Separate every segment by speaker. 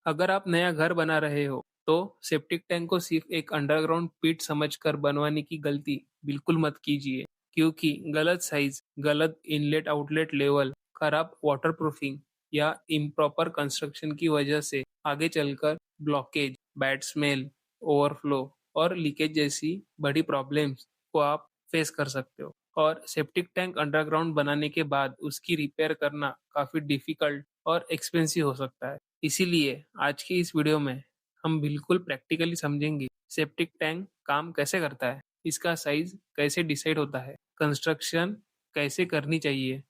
Speaker 1: अगर आप नया घर बना रहे हो तो सेप्टिक टैंक को सिर्फ एक अंडरग्राउंड पिट समझकर बनवाने की गलती बिल्कुल मत कीजिए, क्योंकि गलत साइज, गलत इनलेट आउटलेट लेवल, खराब वाटरप्रूफिंग या इम्प्रॉपर कंस्ट्रक्शन की वजह से आगे चलकर ब्लॉकेज, बैड स्मेल, ओवरफ्लो और लीकेज जैसी बड़ी प्रॉब्लम्स को आप फेस कर सकते हो। और सेप्टिक टैंक अंडरग्राउंड बनाने के बाद उसकी रिपेयर करना काफ़ी डिफिकल्ट और एक्सपेंसिव हो सकता है। इसीलिए आज की इस वीडियो में हम बिल्कुल प्रैक्टिकली समझेंगे सेप्टिक टैंक काम कैसे करता है, इसका साइज कैसे डिसाइड होता है, कंस्ट्रक्शन कैसे करनी चाहिए,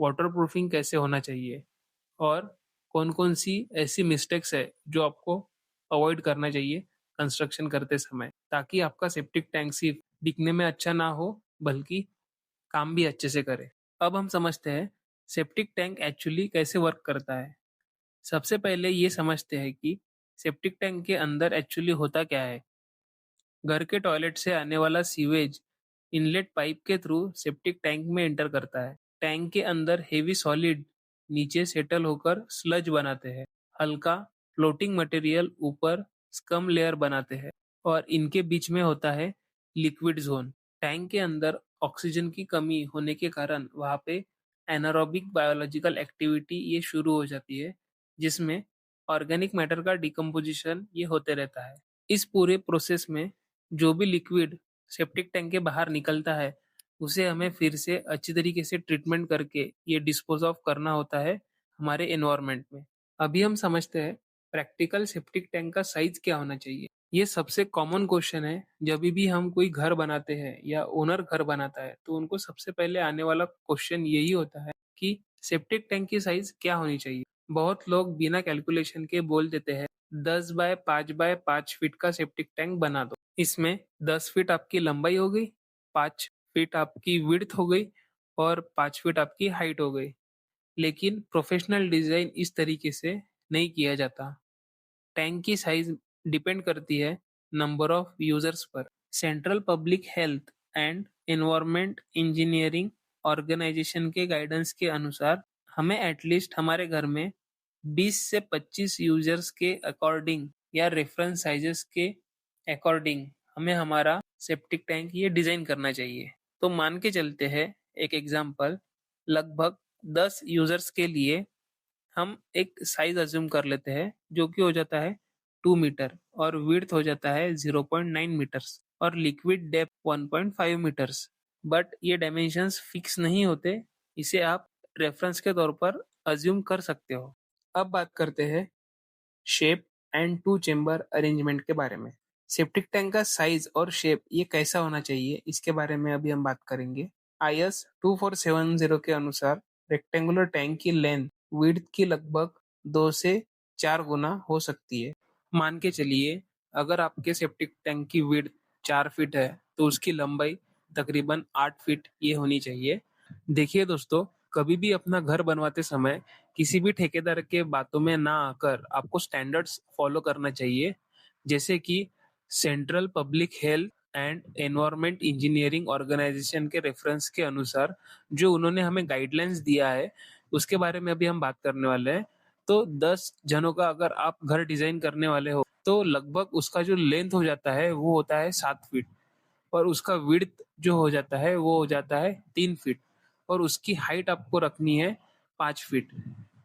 Speaker 1: वाटरप्रूफिंग कैसे होना चाहिए और कौन-कौन सी ऐसी मिस्टेक्स है जो आपको अवॉइड करना चाहिए कंस्ट्रक्शन करते समय, ताकि आपका सेप्टिक टैंक सिर्फ दिखने में अच्छा ना हो बल्कि काम भी अच्छे से करे। अब हम समझते हैं सेप्टिक टैंक एक्चुअली कैसे वर्क करता है। सबसे पहले ये समझते हैं कि सेप्टिक टैंक के अंदर एक्चुअली होता क्या है। घर के टॉयलेट से आने वाला सीवेज इनलेट पाइप के थ्रू सेप्टिक टैंक में एंटर करता है। टैंक के अंदर हेवी सॉलिड नीचे सेटल होकर स्लज बनाते हैं। हल्का फ्लोटिंग मटेरियल ऊपर स्कम लेयर बनाते हैं और इनके बीच में होता है लिक्विड जोन। टैंक के अंदर ऑक्सीजन की कमी होने के कारण वहाँ पे एनारोबिक बायोलॉजिकल एक्टिविटी ये शुरू हो जाती है, जिसमें ऑर्गेनिक मैटर का डिकम्पोजिशन ये होते रहता है। इस पूरे प्रोसेस में जो भी लिक्विड सेप्टिक टैंक के बाहर निकलता है, उसे हमें फिर से अच्छी तरीके से ट्रीटमेंट करके ये डिस्पोज ऑफ करना होता है हमारे एनवायरनमेंट में। अभी हम समझते हैं प्रैक्टिकल सेप्टिक टैंक का साइज क्या होना चाहिए। ये सबसे कॉमन क्वेश्चन है जब भी हम कोई घर बनाते हैं या ओनर घर बनाता है, तो उनको सबसे पहले आने वाला क्वेश्चन यही होता है कि सेप्टिक टैंक की साइज क्या होनी चाहिए। बहुत लोग बिना कैलकुलेशन के बोल देते हैं 10 बाय 5 बाय 5 फीट का सेप्टिक टैंक बना दो। इसमें 10 फीट आपकी लंबाई हो गई, 5 फीट आपकी विड्थ हो गई और 5 फीट आपकी हाइट हो गई। लेकिन प्रोफेशनल डिजाइन इस तरीके से नहीं किया जाता। टैंक की साइज डिपेंड करती है नंबर ऑफ यूजर्स पर। Central public health and environment engineering organisation के गाइडेंस के अनुसार हमें एटलीस्ट हमारे घर में 20 से 25 यूजर्स के अकॉर्डिंग या रेफरेंस साइजेस के अकॉर्डिंग हमें हमारा सेप्टिक टैंक ये डिजाइन करना चाहिए। तो मान के चलते हैं एक एग्जांपल, लगभग 10 यूजर्स के लिए हम एक साइज अज्यूम कर लेते हैं जो कि हो जाता है 2 मीटर और विड्थ हो जाता है 0.9 मीटर्स और लिक्विड डेप्थ 1.5 मीटर्स। बट ये डायमेंशंस फिक्स नहीं होते, इसे आप रेफरेंस के तौर पर अज्यूम कर सकते हो। अब बात करते हैं shape and to chamber arrangement के बारे में। सेप्टिक टैंक का साइज और शेप ये कैसा होना चाहिए, इसके बारे में अभी हम बात करेंगे। IS 2470 के अनुसार रेक्टेंगुलर टैंक की लेंथ विड्थ की लगभग 2 से 4 गुना हो सकती है। मान के चलिए अगर आपके सेप्टिक टैंक की विड्थ 4 फीट है तो उसकी लंबाई तकरीबन 8 फीट ये होनी चाहिए। देखिए दोस्तों, कभी भी अपना घर बनवाते समय किसी भी ठेकेदार के बातों में ना आकर आपको स्टैंडर्ड्स फॉलो करना चाहिए, जैसे कि central public health and environment engineering organisation के रेफरेंस के अनुसार जो उन्होंने हमें गाइडलाइंस दिया है, उसके बारे में अभी हम बात करने वाले हैं। तो 10 जनों का अगर आप घर डिजाइन करने वाले हो तो लगभग उसका जो लेंथ हो जाता है वो होता है 7 फीट और उसका विड्थ जो हो जाता है वो हो जाता है 3 फीट और उसकी हाइट आपको रखनी है 5 फीट।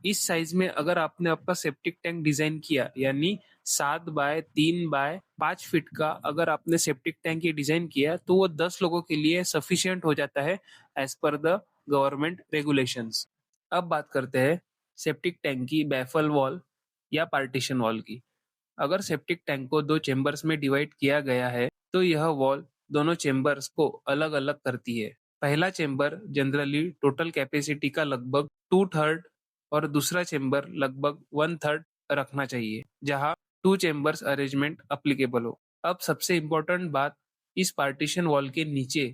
Speaker 1: इस साइज में अगर आपने आपका सेप्टिक टैंक डिजाइन किया, यानी 7 बाय 3 बाय 5 फीट का अगर आपने सेप्टिक टैंक ये डिजाइन किया, तो वो 10 लोगों के लिए सफिशिएंट हो जाता है as per the government regulations. अब बात करते हैं सेप्टिक टैंक की बैफल वॉल या पार्टीशन वॉल की। अगर सेप्टिक टैंक को 2 चेंबर्स में डिवाइड किया गया है तो यह वॉल दोनों चेंबर्स को अलग अलग करती है। पहला चेंबर जनरली टोटल कैपेसिटी का लगभग 2/3 और दूसरा चेंबर लगभग 1/3 रखना चाहिए, जहां 2 चेंबर्स अरेंजमेंट अप्लीकेबल हो। अब सबसे इम्पोर्टेंट बात, इस पार्टीशन वॉल के नीचे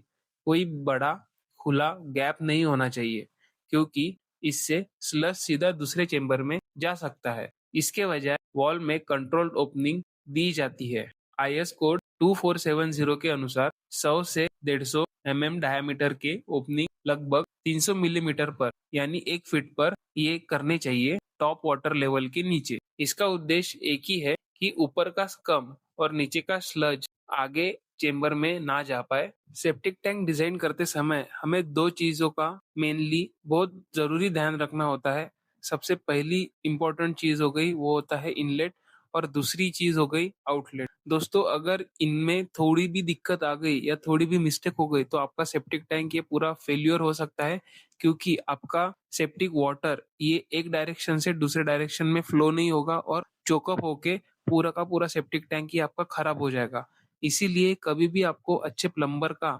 Speaker 1: कोई बड़ा खुला गैप नहीं होना चाहिए, क्योंकि इससे स्लश सीधा दूसरे चेंबर में जा सकता है। इसके बजाय वॉल में कंट्रोल्ड ओपनिंग दी जाती है। IS कोड 2470 के अनुसार 100 से 150 डायमीटर के ओपनिंग लगभग 300 मिलीमीटर पर यानी 1 फीट पर ये करने चाहिए टॉप वाटर लेवल के नीचे। इसका उद्देश्य एक ही है कि ऊपर का स्कम और नीचे का स्लज आगे चेंबर में ना जा पाए। सेप्टिक टैंक डिजाइन करते समय हमें दो चीजों का मेनली बहुत जरूरी ध्यान रखना होता है। सबसे पहली इंपॉर्टेंट चीज हो गई वो होता है इनलेट, और दूसरी चीज हो गई आउटलेट। दोस्तों, अगर इनमें थोड़ी भी दिक्कत आ गई या थोड़ी भी मिस्टेक हो गई तो आपका सेप्टिक टैंक ये पूरा फेल्योर हो सकता है, क्योंकि आपका सेप्टिक वाटर ये एक डायरेक्शन से दूसरे डायरेक्शन में फ्लो नहीं होगा और चोकअप होके पूरा का पूरा सेप्टिक टैंक ही आपका खराब हो जाएगा। इसीलिए कभी भी आपको अच्छे प्लम्बर का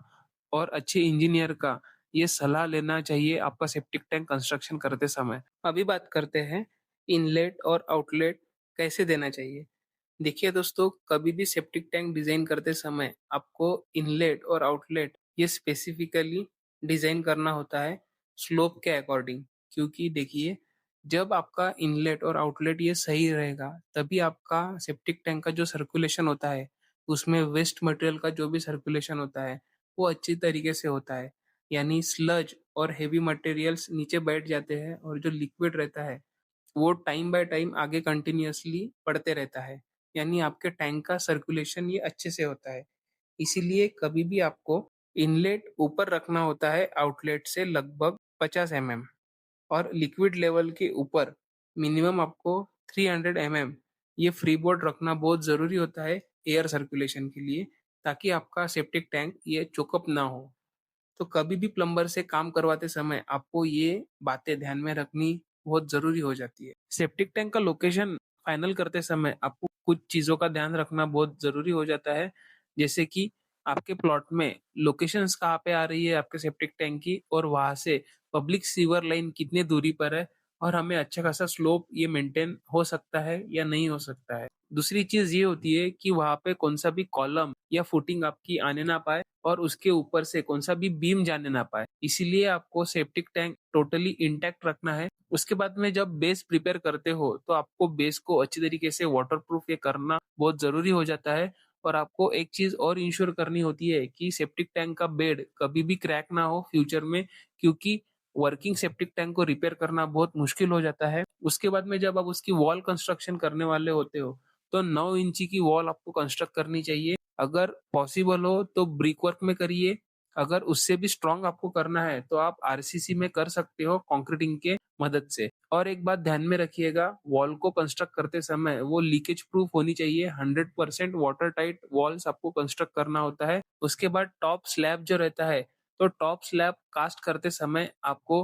Speaker 1: और अच्छे इंजीनियर का ये सलाह लेना चाहिए आपका सेप्टिक टैंक कंस्ट्रक्शन करते समय। अभी बात करते हैं इनलेट और आउटलेट कैसे देना चाहिए। देखिए दोस्तों, कभी भी सेप्टिक टैंक डिजाइन करते समय आपको इनलेट और आउटलेट ये स्पेसिफिकली डिजाइन करना होता है स्लोप के अकॉर्डिंग। क्योंकि देखिए, जब आपका इनलेट और आउटलेट ये सही रहेगा तभी आपका सेप्टिक टैंक का जो सर्कुलेशन होता है उसमें वेस्ट मटेरियल का जो भी सर्कुलेशन होता है वो अच्छी तरीके से होता है। यानी स्लज और हेवी मटेरियल्स नीचे बैठ जाते हैं और जो लिक्विड रहता है वो टाइम बाय टाइम आगे कंटिन्यूअसली बढ़ते रहता है। यानी आपके टैंक का सर्कुलेशन ये अच्छे से होता है। इसीलिए कभी भी आपको इनलेट ऊपर रखना होता है आउटलेट से लगभग 50 और लिक्विड लेवल के ऊपर मिनिमम आपको 300 ये फ्री बोर्ड रखना बहुत ज़रूरी होता है एयर सर्कुलेशन के लिए, ताकि आपका सेप्टिक टैंक ये चोकअप ना हो। तो कभी भी प्लम्बर से काम करवाते समय आपको ये बातें ध्यान में रखनी बहुत जरूरी हो जाती है। सेप्टिक टैंक का लोकेशन फाइनल करते समय आपको कुछ चीजों का ध्यान रखना बहुत जरूरी हो जाता है, जैसे कि आपके प्लॉट में लोकेशंस कहाँ पे आ रही है आपके सेप्टिक टैंक की, और वहां से पब्लिक सीवर लाइन कितने दूरी पर है, और हमें अच्छा खासा स्लोप ये मेंटेन हो सकता है या नहीं हो सकता है। दूसरी चीज ये होती है कि वहां पे कौन सा भी कॉलम या फुटिंग आपकी आने ना पाए और उसके ऊपर से कौन सा भी बीम जाने ना पाए। इसीलिए आपको सेप्टिक टैंक टोटली इंटैक्ट रखना है। उसके बाद में जब बेस प्रिपेयर करते हो तो आपको बेस को अच्छी तरीके से वाटरप्रूफ ये करना बहुत जरूरी हो जाता है। और आपको एक चीज और इंश्योर करनी होती है कि सेप्टिक टैंक का बेड कभी भी क्रैक ना हो फ्यूचर में, क्योंकि वर्किंग सेप्टिक टैंक को रिपेयर करना बहुत मुश्किल हो जाता है। उसके बाद में जब आप उसकी वॉल कंस्ट्रक्शन करने वाले होते हो तो 9 इंची की वॉल आपको कंस्ट्रक्ट करनी चाहिए। अगर पॉसिबल हो तो ब्रिक वर्क में करिए। अगर उससे भी स्ट्रांग आपको करना है तो आप आरसीसी में कर सकते हो कंक्रीटिंग के मदद से। और एक बात ध्यान में रखिएगा, वॉल को कंस्ट्रक्ट करते समय वो लीकेज प्रूफ होनी चाहिए। 100% वाटर टाइट वॉल्स आपको कंस्ट्रक्ट करना होता है। उसके बाद टॉप स्लैब जो रहता है, तो टॉप स्लैब कास्ट करते समय आपको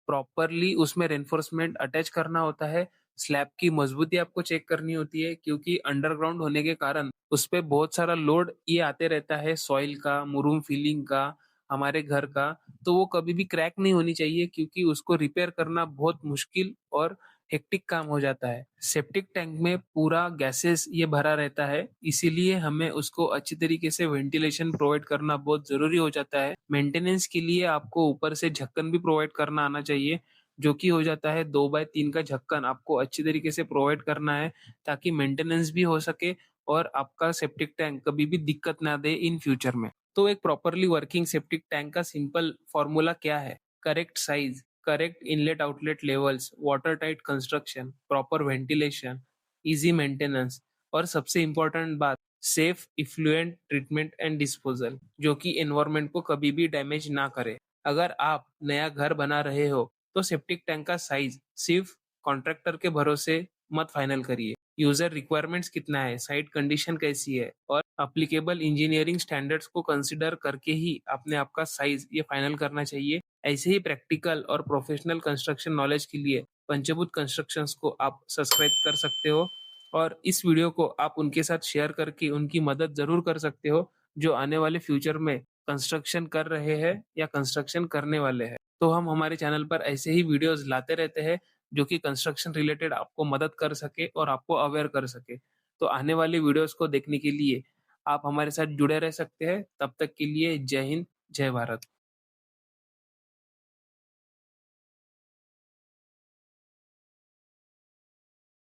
Speaker 1: प्रॉपरली उसमें रेनफोर्समेंट अटैच करना होता है। स्लैब की मजबूती आपको चेक करनी होती है, क्योंकि अंडरग्राउंड होने के कारण उस पे बहुत सारा लोड ये आते रहता है, सॉइल का, मुरूम फिलिंग का, हमारे घर का। तो वो कभी भी क्रैक नहीं होनी चाहिए, क्योंकि उसको रिपेयर करना बहुत मुश्किल और हेक्टिक काम हो जाता है। सेप्टिक टैंक में पूरा गैसेस ये भरा रहता है, इसीलिए हमें उसको अच्छी तरीके से वेंटिलेशन प्रोवाइड करना बहुत जरूरी हो जाता है। मेंटेनेंस के लिए आपको ऊपर से ढक्कन भी प्रोवाइड करना आना चाहिए, जो कि हो जाता है 2x3 का ढक्कन आपको अच्छी तरीके से प्रोवाइड करना है, ताकि मेंटेनेंस भी हो सके और आपका सेप्टिक टैंक कभी भी दिक्कत ना दे इन फ्यूचर में। तो एक प्रॉपरली वर्किंग सेप्टिक टैंक का सिंपल फॉर्मूला क्या है? Correct size, correct inlet outlet levels, water tight construction, proper ventilation, easy maintenance, और सबसे इंपॉर्टेंट बात, safe effluent treatment and disposal, जो कि एनवायरमेंट को कभी भी डैमेज ना करे। अगर आप नया घर बना रहे हो तो सेप्टिक टैंक का साइज सिर्फ कॉन्ट्रैक्टर के भरोसे मत फाइनल करिए। यूजर रिक्वायरमेंट्स कितना है, साइट कंडीशन कैसी है, और अप्लीकेबल इंजीनियरिंग स्टैंडर्ड्स को कंसीडर करके ही अपने आपका साइज ये फाइनल करना चाहिए। ऐसे ही प्रैक्टिकल और प्रोफेशनल कंस्ट्रक्शन नॉलेज के लिए पंचभूत कंस्ट्रक्शंस को आप सब्सक्राइब कर सकते हो, और इस वीडियो को आप उनके साथ शेयर करके उनकी मदद जरूर कर सकते हो, जो आने वाले फ्यूचर में कंस्ट्रक्शन कर रहे हैं या कंस्ट्रक्शन करने वाले हैं। तो हम हमारे चैनल पर ऐसे ही वीडियोस लाते रहते हैं, जो कि कंस्ट्रक्शन रिलेटेड आपको मदद कर सके और आपको अवेयर कर सके। तो आने वाली वीडियोस को देखने के लिए आप हमारे साथ जुड़े रह सकते हैं। तब तक के लिए जय हिंद, जय भारत।